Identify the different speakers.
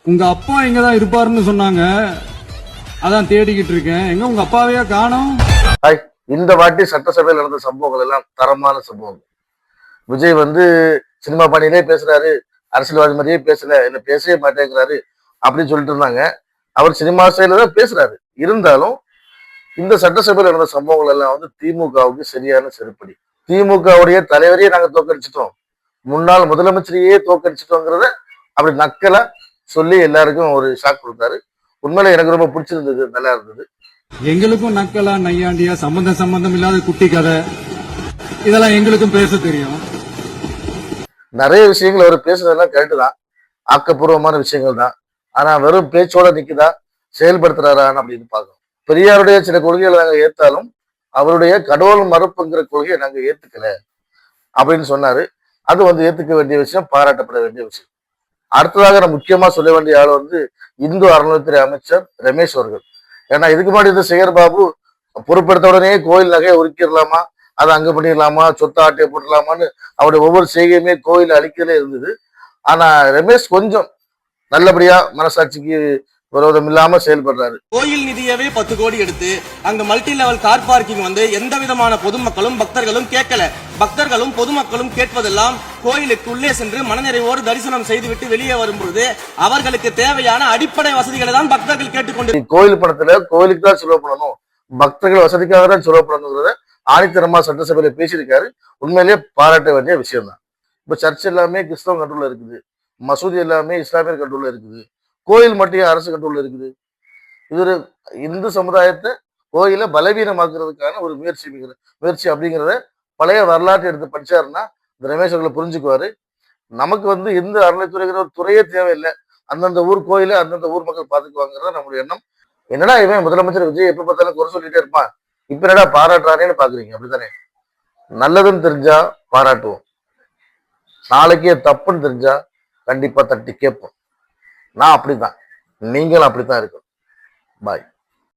Speaker 1: உங்க அப்பா இங்கதான் இருப்பாருன்னு சொன்னாங்க, அதான் தேடிக்கிட்டு இருக்கேன். எங்க உங்க அப்பாவையா காணோம்?
Speaker 2: ஹாய். இந்த வாட்டி சட்டசபையில் நடந்த சம்பவங்கள் எல்லாம் தரமான சம்பவம். விஜய் வந்து சினிமா பாணியிலே பேசுறாரு, அரசியல்வாதி மாதிரியே பேசல, என்ன பேசவே மாட்டேங்கிறாரு அப்படின்னு சொல்லிட்டு இருந்தாங்க. அவர் சினிமா ஸ்டைல தான் பேசுறாரு. இருந்தாலும் இந்த சட்டசபையில் நடந்த சம்பவங்கள் எல்லாம் வந்து திமுகவுக்கு சரியான செருப்படி. திமுகவுடைய தலைவரையே நாங்க தோக்கடிச்சிட்டோம், முன்னாள் முதலமைச்சரையே தோக்கடிச்சிட்டோங்கிறத அப்படி நக்கலா சொல்லி எல்லாருக்கும் ஒரு ஷாக் கொடுத்தாரு. உண்மையில எனக்கு ரொம்ப பிடிச்சிருந்தது, நல்லா இருந்தது.
Speaker 1: எங்களுக்கும் நக்கலா நையாண்டியா சம்பந்தம் இல்லாத குட்டி கதை இதெல்லாம் எங்களுக்கும் பேச தெரியும்.
Speaker 2: நிறைய விஷயங்கள் அவர் பேசுறதெல்லாம் கரெக்டு தான், ஆக்கப்பூர்வமான விஷயங்கள் தான். ஆனா வெறும் பேச்சோட நிக்குதா, செயல்படுத்துறாரான்னு அப்படின்னு பார்க்கணும். பெரியாருடைய சில கொள்கைகளை நாங்க ஏத்தாலும் அவருடைய கடவுள் மறுப்புங்கிற கொள்கையை நாங்க ஏத்துக்கல அப்படின்னு சொன்னாரு. அது வந்து ஏத்துக்க வேண்டிய விஷயம், பாராட்டப்பட வேண்டிய விஷயம். அடுத்ததாக நான் முக்கியமா சொல்ல வேண்டிய ஆள் வந்து இந்து அறநிலையத்துறை அமைச்சர் ரமேஷ் அவர்கள். ஏன்னா இதுக்கு முன்னாடி இந்த சேகர் பாபு பொறுப்பெடுத்த உடனே கோயில் நகையை உருக்கிடலாமா, அதை அங்க பண்ணிடலாமா, சொத்த ஆட்டையை போட்டுடலாமான்னு அவருடைய ஒவ்வொரு செய்கையுமே கோயில் அழிக்கிறதுல இருந்தது. ஆனா ரமேஷ் கொஞ்சம் நல்லபடியா மனசாட்சிக்கு விரோதம் இல்லாம செயல்படுறாரு.
Speaker 3: கோயில் நிதியவே 10 கோடி எடுத்து அங்க மல்டி லெவல் கார் பார்க்கிங் வந்து எந்த விதமான பொதுமக்களும் பக்தர்களும் கேட்கல. பக்தர்களும் பொதுமக்களும் கேட்பதெல்லாம் கோயிலுக்கு உள்ளே சென்று மனநிறைவோடு தரிசனம் செய்துவிட்டு வெளியே வரும்போது அவர்களுக்கு தேவையான அடிப்படை வசதிகளை தான் பக்தர்கள் கேட்டுக்கொண்டு.
Speaker 2: கோயில் பணத்துல கோயிலுக்கு தான் செலவு பண்ணணும், பக்தர்கள் வசதிக்காக தான் செலவு பண்ணணுங்கிறத ஆணித்தரமா சட்டசபையில பேசியிருக்காரு. உண்மையிலேயே பாராட்ட வேண்டிய விஷயம் தான். இப்ப சர்ச் எல்லாமே கிறிஸ்தவ கண்ட்ரோல்ல இருக்குது, மசூதி எல்லாமே இஸ்லாமியர் கண்ட்ரோல்ல இருக்குது, கோயில் மட்டும் அரசு கண்ட்ரோல்ல இருக்குது. இது ஒரு இந்து சமுதாயத்தை கோயிலை பலவீனமாக்குறதுக்கான ஒரு முயற்சி அப்படிங்கிறத பழைய வரலாற்றை எடுத்து படிச்சாருன்னா இந்த ரமேஷ் அவர்களை புரிஞ்சுக்குவாரு. நமக்கு வந்து எந்த அறநிலைத்துறைங்கிற ஒரு துறையே தேவையில்லை, அந்தந்த ஊர் கோயிலை அந்தந்த ஊர் மக்கள் பார்த்துக்குவாங்கிறத நம்மளுடைய எண்ணம். என்னடா இவன் முதலமைச்சர் விஜய் எப்ப பார்த்தாலும் குறை சொல்லிட்டே இருப்பான், இப்ப என்னடா பாராட்டுறானேன்னு பாக்குறீங்க, அப்படித்தானே? நல்லதுன்னு தெரிஞ்சா பாராட்டுவோம், நாளைக்கே தப்புன்னு தெரிஞ்சா கண்டிப்பா தட்டி கேட்போம். நான் அப்படித்தான், நீங்களும் அப்படித்தான் இருக்கும். பாய்.